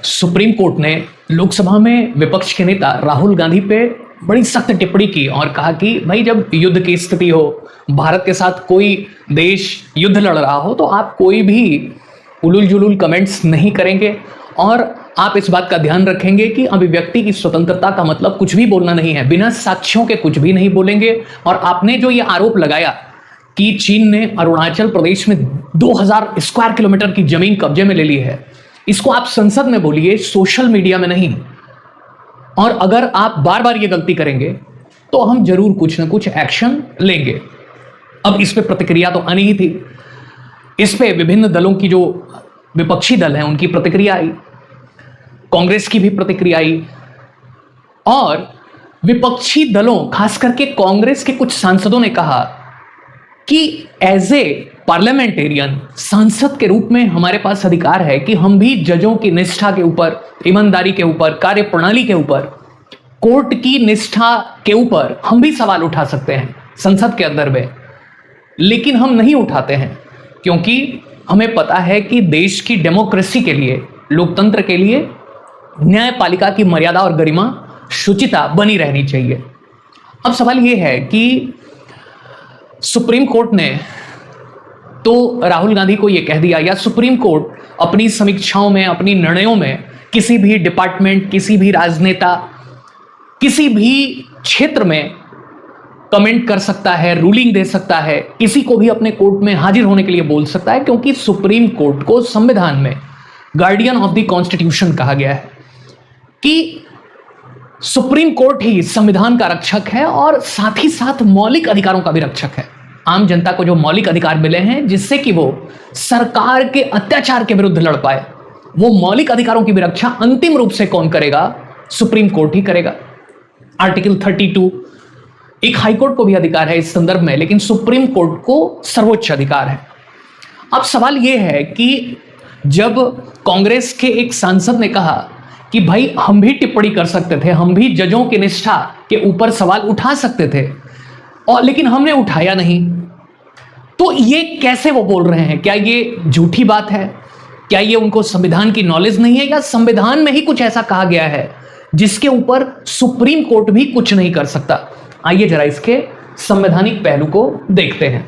Supreme court ने लोकसभा में विपक्ष के नेता राहुल गांधी पे बड़ी सख्त टिप्पणी की और कहा कि भाई जब युद्ध की स्थिति हो, भारत के साथ कोई देश युद्ध लड़ रहा हो तो आप कोई भी उलूल जुलूल कमेंट्स नहीं करेंगे और आप इस बात का ध्यान रखेंगे कि अभिव्यक्ति की स्वतंत्रता का मतलब कुछ भी बोलना नहीं है, बिना साक्ष्यों के कुछ भी नहीं बोलेंगे। और आपने जो ये आरोप लगाया कि चीन ने अरुणाचल प्रदेश में 2000 स्क्वायर किलोमीटर की जमीन कब्जे में ले ली है, इसको आप संसद में बोलिए, सोशल मीडिया में नहीं। और अगर आप बार बार ये गलती करेंगे तो हम जरूर कुछ ना कुछ एक्शन लेंगे। अब इस पे प्रतिक्रिया तो आनी ही थी। इस पे विभिन्न दलों की, जो विपक्षी दल हैं उनकी प्रतिक्रिया आई, कांग्रेस की भी प्रतिक्रिया आई और विपक्षी दलों खास करके कांग्रेस के कुछ सांसदों ने कहा कि एज ए पार्लियामेंटेरियन, सांसद के रूप में हमारे पास अधिकार है कि हम भी जजों की निष्ठा के ऊपर, ईमानदारी के ऊपर, कार्यप्रणाली के ऊपर, कोर्ट की निष्ठा के ऊपर हम भी सवाल उठा सकते हैं संसद के अंदर में। लेकिन हम नहीं उठाते हैं क्योंकि हमें पता है कि देश की डेमोक्रेसी के लिए, लोकतंत्र के लिए न्यायपालिका की मर्यादा और गरिमा, शुचिता बनी रहनी चाहिए। अब सवाल यह है कि सुप्रीम कोर्ट ने तो राहुल गांधी को यह कह दिया, या सुप्रीम कोर्ट अपनी समीक्षाओं में, अपनी निर्णयों में किसी भी डिपार्टमेंट, किसी भी राजनेता, किसी भी क्षेत्र में कमेंट कर सकता है, रूलिंग दे सकता है, किसी को भी अपने कोर्ट में हाजिर होने के लिए बोल सकता है, क्योंकि सुप्रीम कोर्ट को संविधान में गार्डियन ऑफ द कॉन्स्टिट्यूशन कहा गया है कि सुप्रीम कोर्ट ही संविधान का रक्षक है और साथ ही साथ मौलिक अधिकारों का भी रक्षक है। आम जनता को जो मौलिक अधिकार मिले हैं जिससे कि वो सरकार के अत्याचार के विरुद्ध लड़ पाए, वो मौलिक अधिकारों की भी रक्षा अंतिम रूप से कौन करेगा? सुप्रीम कोर्ट ही करेगा। आर्टिकल 32, एक हाईकोर्ट को भी अधिकार है इस संदर्भ में, लेकिन सुप्रीम कोर्ट को सर्वोच्च अधिकार है। अब सवाल यह है कि जब कांग्रेस के एक सांसद ने कहा कि भाई हम भी टिप्पणी कर सकते थे, हम भी जजों की निष्ठा के ऊपर सवाल उठा सकते थे, और लेकिन हमने उठाया नहीं, तो ये कैसे वो बोल रहे हैं? क्या ये झूठी बात है? क्या ये उनको संविधान की नॉलेज नहीं है, या संविधान में ही कुछ ऐसा कहा गया है जिसके ऊपर सुप्रीम कोर्ट भी कुछ नहीं कर सकता? आइए जरा इसके संवैधानिक पहलू को देखते हैं।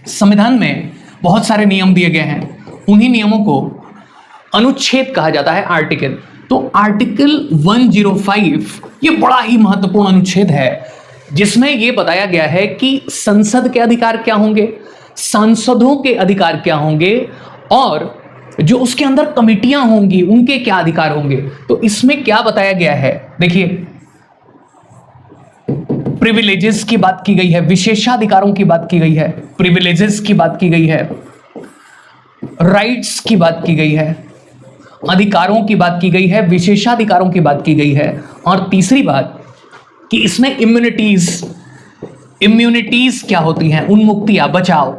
संविधान में बहुत सारे नियम दिए गए हैं, उन्हीं नियमों को अनुच्छेद कहा जाता है, आर्टिकल। तो आर्टिकल 105 ये बड़ा ही महत्वपूर्ण अनुच्छेद है जिसमें यह बताया गया है कि संसद के अधिकार क्या होंगे, सांसदों के अधिकार क्या होंगे, और जो उसके अंदर कमिटियां होंगी उनके क्या अधिकार होंगे। तो इसमें क्या बताया गया है, देखिए, प्रिविलेजेस की बात की गई है, विशेषाधिकारों की बात की गई है, प्रिविलेजेस की बात की गई है, राइट्स की बात की गई है, अधिकारों की बात की गई है, विशेषाधिकारों की बात की गई है, और तीसरी बात कि इसमें इम्यूनिटीज क्या होती हैं, उन्मुक्तियां, बचाव।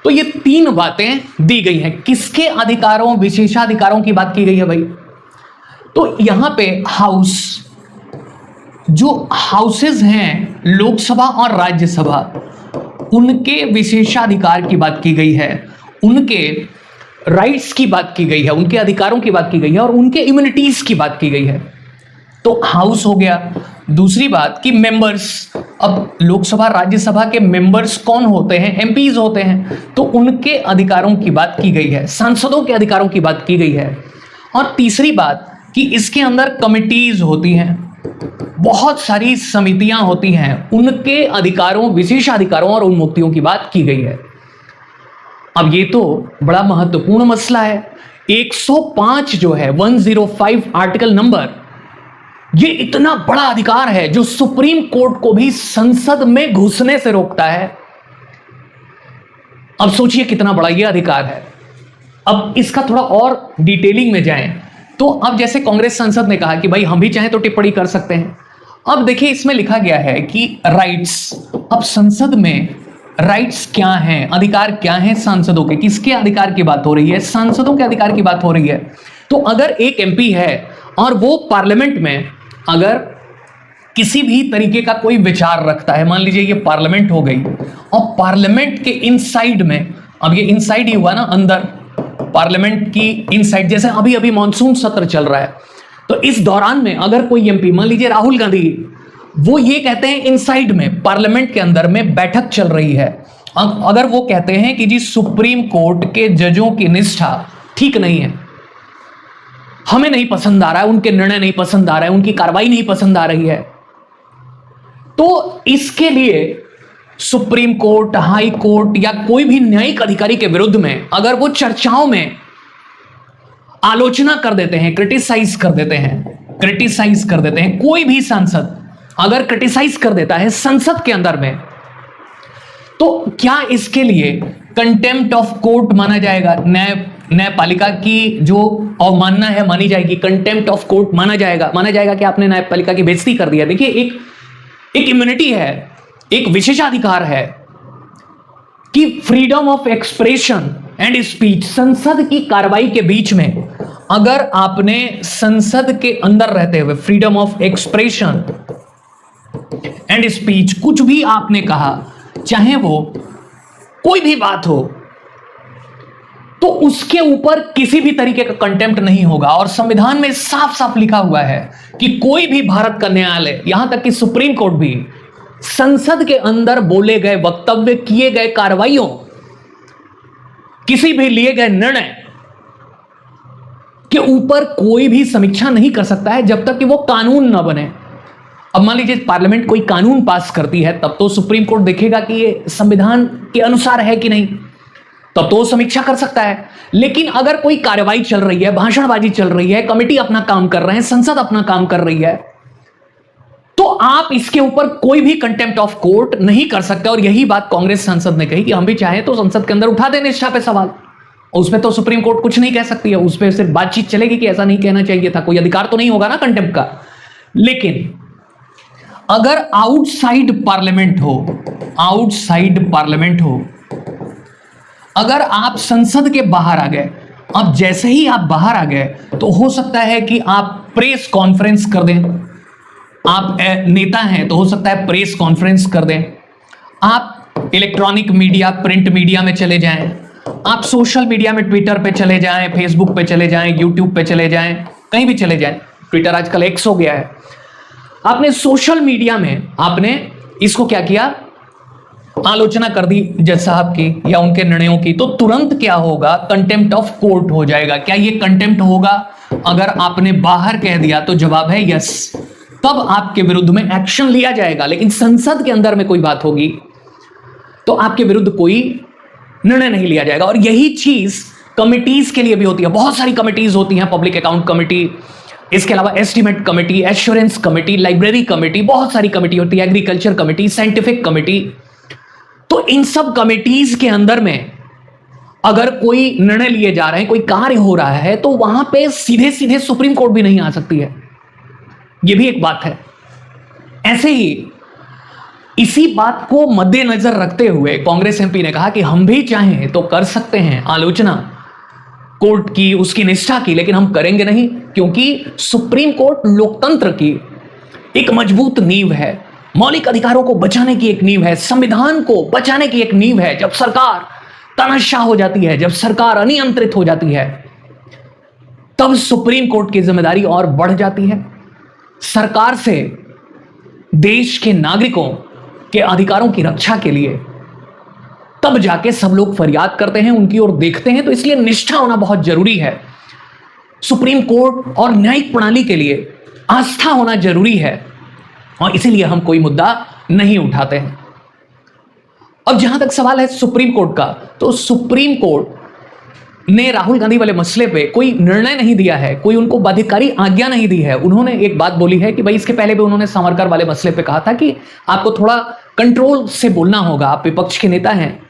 तो ये तीन बातें दी गई हैं। किसके अधिकारों, विशेषाधिकारों की बात की गई है भाई? तो यहां पे हाउस, जो हाउसेस हैं लोकसभा और राज्यसभा, उनके विशेषाधिकार की बात की गई है, उनके राइट्स की बात की गई है, उनके अधिकारों की बात की गई है, और उनके इम्यूनिटीज की बात की गई है। तो हाउस हो गया। दूसरी बात कि मेंबर्स, अब लोकसभा राज्यसभा के मेंबर्स कौन होते हैं? एमपीज होते हैं, तो उनके अधिकारों की बात की गई है, सांसदों के अधिकारों की बात की गई है। और तीसरी बात कि इसके अंदर कमिटीज होती हैं, बहुत सारी समितियां होती हैं, उनके अधिकारों, विशेषाधिकारों और उन्मुक्तियों की बात की गई है। अब ये तो बड़ा महत्वपूर्ण मसला है। 105 जो है, 105 आर्टिकल नंबर, ये इतना बड़ा अधिकार है जो सुप्रीम कोर्ट को भी संसद में घुसने से रोकता है। अब सोचिए कितना बड़ा ये अधिकार है। अब इसका थोड़ा और डिटेलिंग में जाएं तो अब जैसे कांग्रेस सांसद ने कहा कि भाई हम भी चाहें तो टिप्पणी कर सकते हैं। अब देखिए इसमें लिखा गया है कि राइट्स, अब संसद में राइट्स क्या हैं, अधिकार क्या हैं सांसदों के? किसके अधिकार की बात हो रही है? सांसदों के अधिकार की बात हो रही है। तो अगर एक एमपी है और वो पार्लियामेंट में अगर किसी भी तरीके का कोई विचार रखता है, मान लीजिए ये पार्लियामेंट हो गई और पार्लियामेंट के इनसाइड में, अब ये इनसाइड ही हुआ ना, अंदर, पार्लियामेंट की इनसाइड, जैसे अभी अभी मॉनसून सत्र चल रहा है, तो इस दौरान में अगर कोई एमपी, मान लीजिए राहुल गांधी, वो ये कहते हैं इनसाइड में पार्लियामेंट के अंदर में बैठक चल रही है, अगर वो कहते हैं कि जी सुप्रीम कोर्ट के जजों की निष्ठा ठीक नहीं है, हमें नहीं पसंद आ रहा है, उनके निर्णय नहीं पसंद आ रहा है, उनकी कार्रवाई नहीं पसंद आ रही है, तो इसके लिए सुप्रीम कोर्ट, हाई कोर्ट या कोई भी न्यायिक अधिकारी के विरुद्ध में अगर वो चर्चाओं में आलोचना कर देते हैं, क्रिटिसाइज कर देते हैं, कोई भी सांसद अगर क्रिटिसाइज कर देता है संसद के अंदर में, तो क्या इसके लिए कंटेम्प्ट ऑफ कोर्ट माना जाएगा? न्यायपालिका की जो अवमानना है मानी जाएगी, कंटेम्प्ट ऑफ कोर्ट माना जाएगा कि आपने न्यायपालिका की बेइज्जती कर दिया। देखिए, एक इम्यूनिटी है, एक विशेषाधिकार है कि freedom of expression and speech, संसद की कार्रवाई के बीच में अगर आपने संसद के अंदर रहते हुए freedom of expression and speech, कुछ भी आपने कहा, चाहे वो कोई भी बात हो, तो उसके ऊपर किसी भी तरीके का कंटेम्प्ट नहीं होगा। और संविधान में साफ साफ लिखा हुआ है कि कोई भी भारत का न्यायालय, यहां तक कि सुप्रीम कोर्ट भी, संसद के अंदर बोले गए वक्तव्य, किए गए कार्रवाइयों, किसी भी लिए गए निर्णय के ऊपर कोई भी समीक्षा नहीं कर सकता है जब तक कि वो कानून ना बने। अब मान लीजिए पार्लियामेंट कोई कानून पास करती है, तब तो सुप्रीम कोर्ट देखेगा कि ये संविधान के अनुसार है कि नहीं, तब तो वो समीक्षा कर सकता है। लेकिन अगर कोई कार्रवाई चल रही है, भाषणबाजी चल रही है, कमेटी अपना काम कर रहे हैं, संसद अपना काम कर रही है, तो आप इसके ऊपर कोई भी कंटेम्प्ट ऑफ कोर्ट नहीं कर सकते। और यही बात कांग्रेस सांसद ने कही कि हम भी चाहें तो संसद के अंदर उठा दें निष्ठा पे सवाल, उसमें तो सुप्रीम कोर्ट कुछ नहीं कह सकती है, उसमें सिर्फ बातचीत चलेगी कि ऐसा नहीं कहना चाहिए था, कोई अधिकार तो नहीं होगा ना कंटेम्प्ट का। लेकिन अगर आउटसाइड पार्लियामेंट हो, अगर आप संसद के बाहर आ गए, अब जैसे ही आप बाहर आ गए तो हो सकता है कि आप प्रेस कॉन्फ्रेंस कर दें, आप नेता हैं तो हो सकता है प्रेस कॉन्फ्रेंस कर दें, आप इलेक्ट्रॉनिक मीडिया, प्रिंट मीडिया में चले जाएं, आप सोशल मीडिया में ट्विटर पे चले जाएं, फेसबुक पे चले जाएं, यूट्यूब पे चले जाएं, कहीं भी चले जाएं, ट्विटर आजकल एक्स हो गया है, आपने सोशल मीडिया में आपने इसको क्या किया, आलोचना कर दी जज साहब की या उनके निर्णयों की, तो तुरंत क्या होगा, कंटेम्प्ट ऑफ कोर्ट हो जाएगा। क्या ये कंटेम्प्ट होगा? अगर आपने बाहर कह दिया तो जवाब है यस, तब आपके विरुद्ध में एक्शन लिया जाएगा। लेकिन संसद के अंदर में कोई बात होगी तो आपके विरुद्ध कोई निर्णय नहीं लिया जाएगा। और यही चीज कमिटीज के लिए भी होती है, बहुत सारी कमिटीज होती हैं, पब्लिक अकाउंट कमिटी, इसके अलावा estimate committee, assurance committee, library committee, बहुत सारी कमिटी होती है, एग्रीकल्चर कमिटी, साइंटिफिक कमिटी। तो इन सब कमिटीज के अंदर में अगर कोई निर्णय लिए जा रहे हैं, कोई कार्य हो रहा है, तो वहां पे सीधे सीधे सुप्रीम कोर्ट भी नहीं आ सकती है, यह भी एक बात है। ऐसे ही इसी बात को मद्देनजर रखते हुए कांग्रेस एमपी ने कहा कि हम भी चाहें तो कर सकते हैं आलोचना कोर्ट की, उसकी निष्ठा की, लेकिन हम करेंगे नहीं, क्योंकि सुप्रीम कोर्ट लोकतंत्र की एक मजबूत नींव है, मौलिक अधिकारों को बचाने की एक नींव है, संविधान को बचाने की एक नींव है। जब सरकार तानाशाह हो जाती है, जब सरकार अनियंत्रित हो जाती है, तब सुप्रीम कोर्ट की जिम्मेदारी और बढ़ जाती है। सरकार से देश के नागरिकों के अधिकारों की रक्षा के लिए तब जाके सब लोग फरियाद करते हैं, उनकी ओर देखते हैं। तो इसलिए निष्ठा होना बहुत जरूरी है। सुप्रीम कोर्ट और न्यायिक प्रणाली के लिए आस्था होना जरूरी है, और इसीलिए हम कोई मुद्दा नहीं उठाते हैं। अब जहां तक सवाल है सुप्रीम कोर्ट का, तो सुप्रीम कोर्ट ने राहुल गांधी वाले मसले पे कोई निर्णय नहीं दिया है, कोई उनको बाध्यकारी आज्ञा नहीं दी है। उन्होंने एक बात बोली है कि भाई, इसके पहले भी उन्होंने सावरकर वाले मसले पे कहा था कि आपको थोड़ा कंट्रोल से बोलना होगा, आप विपक्ष के नेता हैं।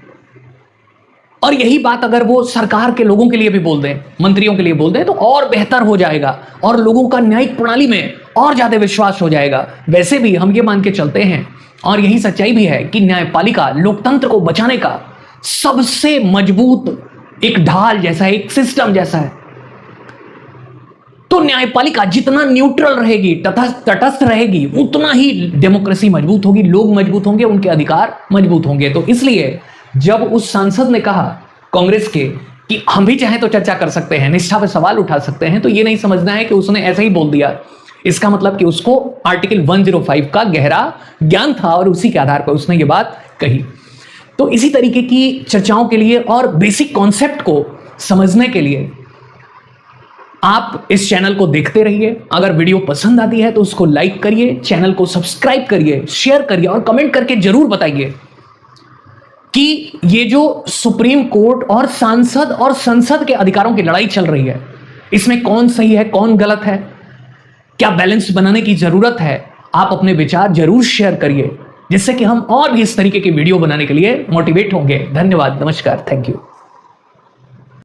और यही बात अगर वो सरकार के लोगों के लिए भी बोल दें, मंत्रियों के लिए बोल दें, तो और बेहतर हो जाएगा और लोगों का न्यायिक प्रणाली में और ज्यादा विश्वास हो जाएगा। वैसे भी हम ये मान के चलते हैं, और यही सच्चाई भी है, कि न्यायपालिका लोकतंत्र को बचाने का सबसे मजबूत एक ढाल जैसा है, एक सिस्टम जैसा है। तो न्यायपालिका जितना न्यूट्रल रहेगी, तटस्थ रहेगी, उतना ही डेमोक्रेसी मजबूत होगी, लोग मजबूत होंगे, उनके अधिकार मजबूत होंगे। तो इसलिए जब उस सांसद ने कहा कांग्रेस के कि हम भी चाहें तो चर्चा कर सकते हैं, निष्ठा पे सवाल उठा सकते हैं, तो ये नहीं समझना है कि उसने ऐसे ही बोल दिया। इसका मतलब कि उसको आर्टिकल 105 का गहरा ज्ञान था और उसी के आधार पर उसने ये बात कही। तो इसी तरीके की चर्चाओं के लिए और बेसिक कॉन्सेप्ट को समझने के लिए आप इस चैनल को देखते रहिए। अगर वीडियो पसंद आती है तो उसको लाइक करिए, चैनल को सब्सक्राइब करिए, शेयर करिए और कमेंट करके जरूर बताइए कि ये जो सुप्रीम कोर्ट और सांसद और संसद के अधिकारों की लड़ाई चल रही है, इसमें कौन सही है, कौन गलत है, क्या बैलेंस बनाने की जरूरत है। आप अपने विचार जरूर शेयर करिए, जिससे कि हम और भी इस तरीके की वीडियो बनाने के लिए मोटिवेट होंगे। धन्यवाद, नमस्कार, थैंक यू।